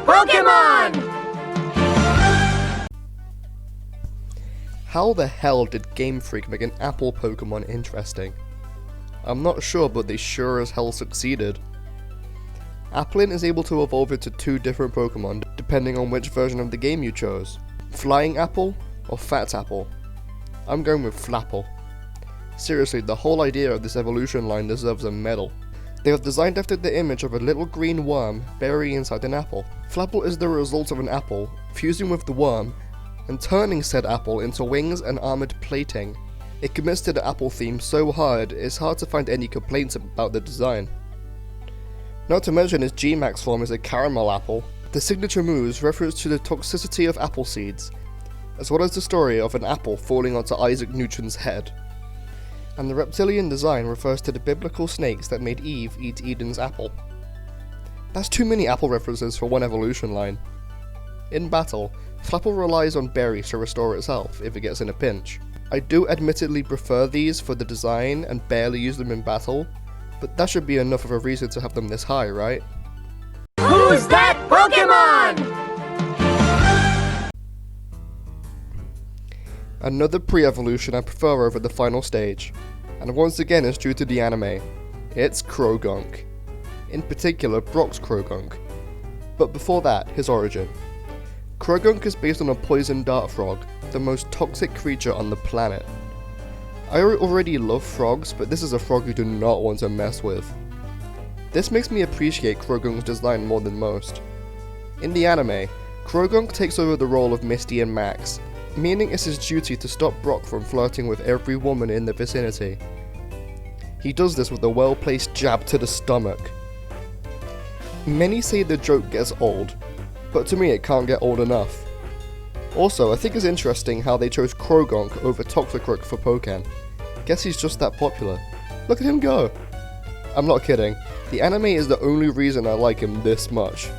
Pokemon? How the hell did Game Freak make an apple Pokemon interesting? I'm not sure, but they sure as hell succeeded. Applein is able to evolve into 2 different Pokemon depending on which version of the game you chose. Flying Apple or Fat Apple. I'm going with Flapple. Seriously, the whole idea of this evolution line deserves a medal. They are designed after the image of a little green worm buried inside an apple. Flapple is the result of an apple fusing with the worm and turning said apple into wings and armoured plating. It commits to the apple theme so hard, it's hard to find any complaints about the design. Not to mention its G-Max form is a caramel apple. The signature moves reference to the toxicity of apple seeds, as well as the story of an apple falling onto Isaac Newton's head. And the reptilian design refers to the biblical snakes that made Eve eat Eden's apple. That's too many apple references for one evolution line. In battle, Flapple relies on berries to restore itself if it gets in a pinch. I do admittedly prefer these for the design and barely use them in battle, but that should be enough of a reason to have them this high, right? Who's that Pokemon? Another pre-evolution I prefer over the final stage, and once again it's due to the anime. It's Krogunk. In particular, Brock's Krogunk. But before that, his origin. Krogunk is based on a poison dart frog, the most toxic creature on the planet. I already love frogs, but this is a frog you do not want to mess with. This makes me appreciate Krogunk's design more than most. In the anime, Krogunk takes over the role of Misty and Max, meaning it's his duty to stop Brock from flirting with every woman in the vicinity. He does this with a well-placed jab to the stomach. Many say the joke gets old, but to me it can't get old enough. Also, I think it's interesting how they chose Krogunk over Toxicroak for Pokken. Guess he's just that popular. Look at him go! I'm not kidding, the anime is the only reason I like him this much.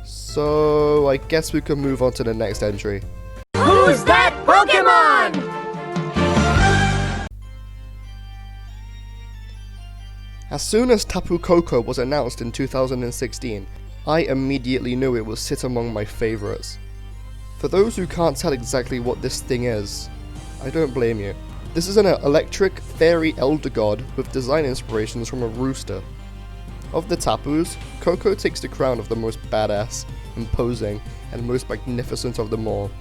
So I guess we can move on to the next entry. Who's that Pokemon? As soon as Tapukoko was announced in 2016, I immediately knew it would sit among my favourites. For those who can't tell exactly what this thing is, I don't blame you. This is an electric fairy elder god with design inspirations from a rooster. Of the Tapus, Koko takes the crown of the most badass, imposing, and most magnificent of them all.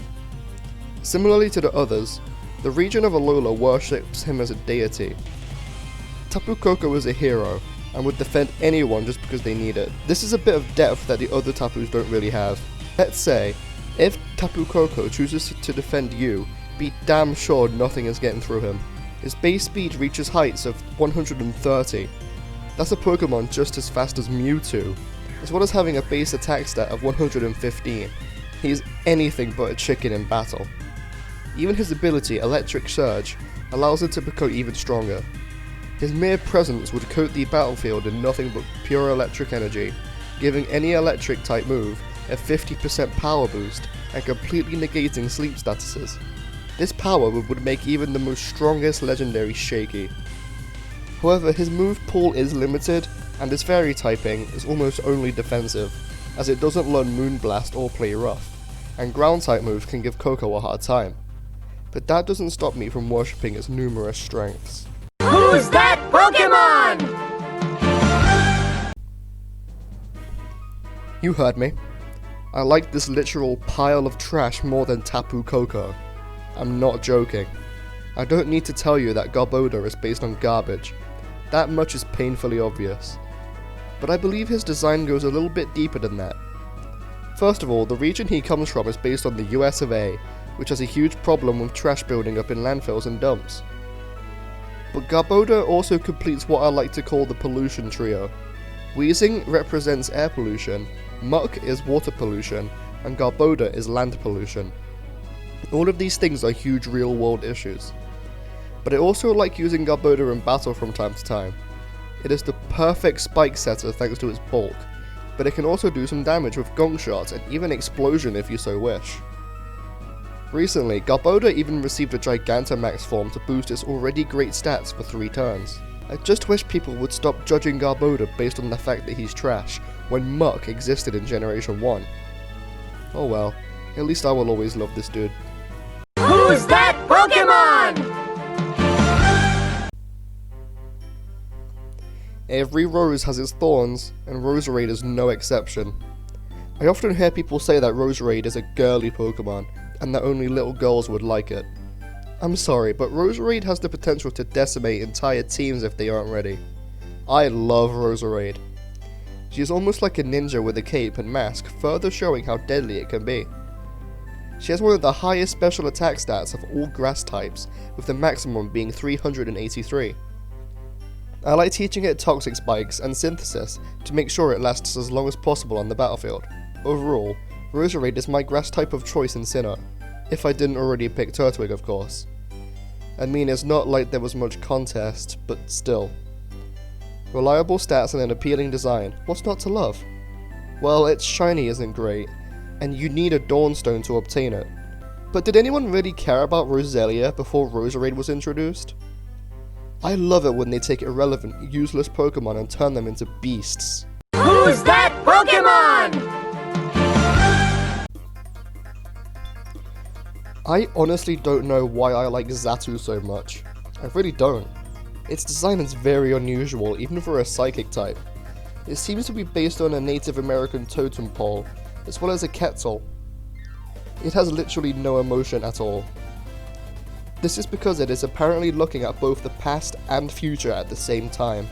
Similarly to the others, the region of Alola worships him as a deity. Tapukoko is a hero, and would defend anyone just because they need it. This is a bit of depth that the other Tapus don't really have. Let's say, if Tapukoko chooses to defend you, be damn sure nothing is getting through him. His base speed reaches heights of 130. That's a Pokemon just as fast as Mewtwo, as well as having a base attack stat of 115. He is anything but a chicken in battle. Even his ability, Electric Surge, allows him to become even stronger. His mere presence would coat the battlefield in nothing but pure electric energy, giving any electric type move a 50% power boost and completely negating sleep statuses. This power would make even the most strongest legendary shaky. However, his move pool is limited, and his fairy typing is almost only defensive, as it doesn't learn Moonblast or play rough, and ground type moves can give Koko a hard time. But that doesn't stop me from worshipping its numerous strengths. Who's that Pokemon? You heard me. I like this literal pile of trash more than Tapukoko. I'm not joking. I don't need to tell you that Garboda is based on garbage. That much is painfully obvious. But I believe his design goes a little bit deeper than that. First of all, the region he comes from is based on the US of A, which has a huge problem with trash building up in landfills and dumps. But Garboda also completes what I like to call the pollution trio. Wheezing represents air pollution, Muck is water pollution, and Garboda is land pollution. All of these things are huge real world issues. But I also like using Garboda in battle from time to time. It is the perfect spike setter thanks to its bulk, but it can also do some damage with gong shots and even explosion if you so wish. Recently, Garboda even received a Gigantamax form to boost its already great stats for 3 turns. I just wish people would stop judging Garboda based on the fact that he's trash, when Muck existed in Generation 1. Oh well, at least I will always love this dude. Who's that Pokemon? Every rose has its thorns, and Roserade is no exception. I often hear people say that Roserade is a girly Pokemon, and that only little girls would like it. I'm sorry, but Roserade has the potential to decimate entire teams if they aren't ready. I love Roserade. She is almost like a ninja with a cape and mask, further showing how deadly it can be. She has one of the highest special attack stats of all grass types, with the maximum being 383. I like teaching it Toxic Spikes and Synthesis to make sure it lasts as long as possible on the battlefield. Overall, Roserade is my grass type of choice in Sinnoh, if I didn't already pick Turtwig of course. I mean, it's not like there was much contest, but still. Reliable stats and an appealing design, what's not to love? Well, its shiny isn't great, and you need a Dawnstone to obtain it. But did anyone really care about Roselia before Roserade was introduced? I love it when they take irrelevant, useless Pokemon and turn them into beasts. Who's that Pokemon? I honestly don't know why I like Zatu so much. I really don't. Its design is very unusual, even for a psychic type. It seems to be based on a Native American totem pole, as well as a Quetzal. It has literally no emotion at all. This is because it is apparently looking at both the past and future at the same time.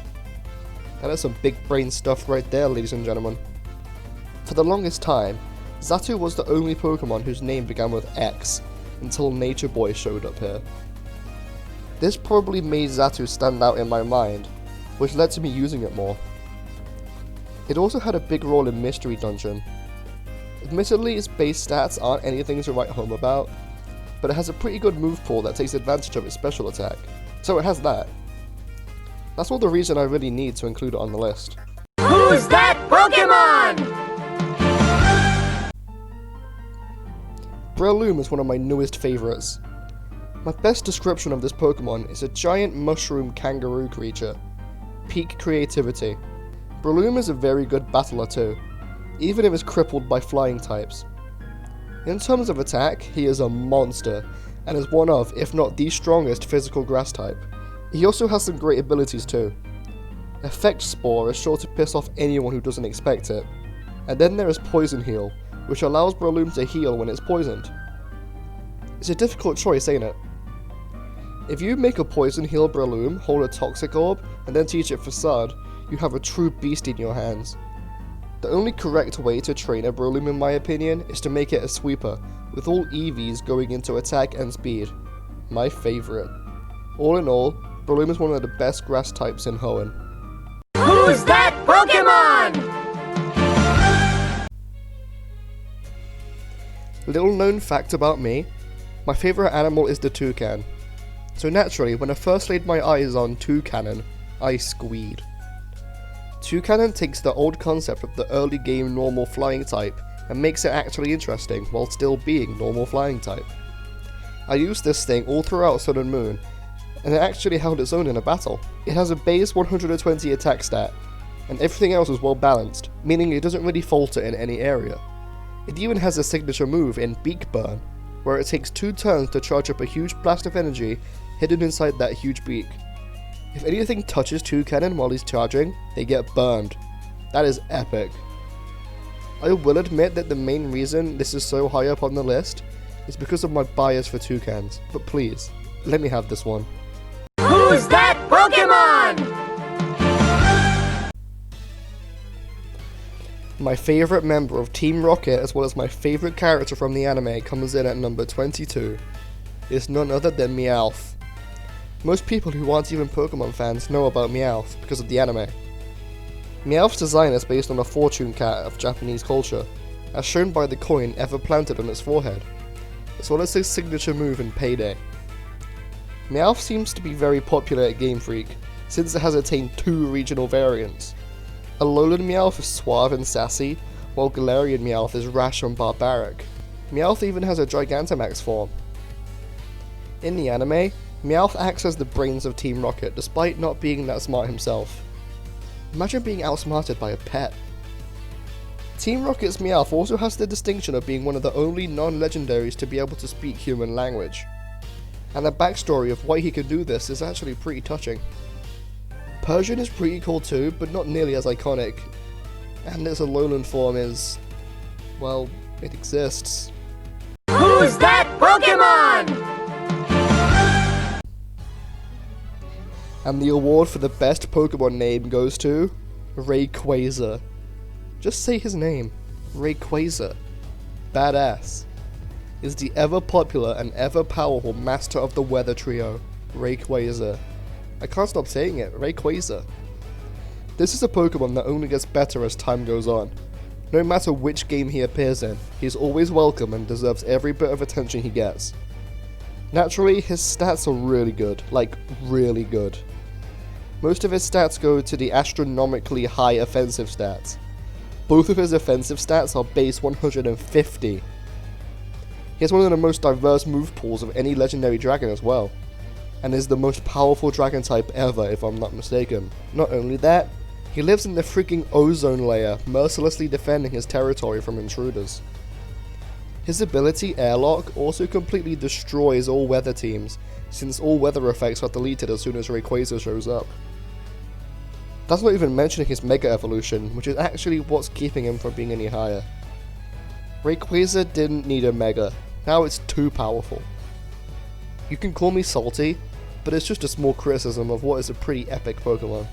That is some big brain stuff right there, ladies and gentlemen. For the longest time, Zatu was the only Pokemon whose name began with X, until Nature Boy showed up here. This probably made Zatu stand out in my mind, which led to me using it more. It also had a big role in Mystery Dungeon. Admittedly, its base stats aren't anything to write home about, but it has a pretty good move pool that takes advantage of its special attack, so it has that. That's all the reason I really need to include it on the list. Who's that Pokemon? Breloom is one of my newest favourites. My best description of this Pokemon is a giant mushroom kangaroo creature. Peak creativity. Breloom is a very good battler too, even if it's crippled by flying types. In terms of attack, he is a monster, and is one of, if not the strongest physical grass type. He also has some great abilities too. Effect Spore is sure to piss off anyone who doesn't expect it. And then there is Poison Heal, which allows Breloom to heal when it's poisoned. It's a difficult choice, ain't it? If you make a Poison Heal Breloom, hold a Toxic Orb, and then teach it Facade, you have a true beast in your hands. The only correct way to train a Breloom in my opinion is to make it a sweeper, with all EVs going into attack and speed. My favourite. All in all, Breloom is one of the best grass types in Hoenn. Who's that Pokemon? Little known fact about me, my favourite animal is the Toucan. So naturally, when I first laid my eyes on Toucanon, I squeed. Toucanon takes the old concept of the early game normal flying type and makes it actually interesting while still being normal flying type. I used this thing all throughout Sun and Moon, and it actually held its own in a battle. It has a base 120 attack stat, and everything else is well balanced, meaning it doesn't really falter in any area. It even has a signature move in Beak Burn, where it takes 2 turns to charge up a huge blast of energy hidden inside that huge beak. If anything touches Toucanon while he's charging, they get burned. That is epic. I will admit that the main reason this is so high up on the list is because of my bias for toucans, but please, let me have this one. Who's that Pokemon? My favourite member of Team Rocket, as well as my favourite character from the anime, comes in at number 22. It's none other than Meowth. Most people who aren't even Pokemon fans know about Meowth because of the anime. Meowth's design is based on a fortune cat of Japanese culture, as shown by the coin ever planted on its forehead, as well as his signature move in Payday. Meowth seems to be very popular at Game Freak, since it has attained 2 regional variants. Alolan Meowth is suave and sassy, while Galarian Meowth is rash and barbaric. Meowth even has a Gigantamax form. In the anime, Meowth acts as the brains of Team Rocket despite not being that smart himself. Imagine being outsmarted by a pet. Team Rocket's Meowth also has the distinction of being one of the only non-legendaries to be able to speak human language. And the backstory of why he can do this is actually pretty touching. Persian is pretty cool too, but not nearly as iconic. And its Alolan form is... well, it exists. Who's that Pokemon? And the award for the best Pokemon name goes to... Rayquaza. Just say his name. Rayquaza. Badass. Is the ever popular and ever powerful master of the weather trio, Rayquaza. I can't stop saying it, Rayquaza. This is a Pokemon that only gets better as time goes on. No matter which game he appears in, he's always welcome and deserves every bit of attention he gets. Naturally, his stats are really good, like really good. Most of his stats go to the astronomically high offensive stats. Both of his offensive stats are base 150. He has one of the most diverse move pools of any legendary dragon as well, and is the most powerful dragon type ever if I'm not mistaken. Not only that, he lives in the freaking ozone layer, mercilessly defending his territory from intruders. His ability Airlock also completely destroys all weather teams, since all weather effects are deleted as soon as Rayquaza shows up. That's not even mentioning his Mega Evolution, which is actually what's keeping him from being any higher. Rayquaza didn't need a Mega, now it's too powerful. You can call me salty, but it's just a small criticism of what is a pretty epic Pokemon.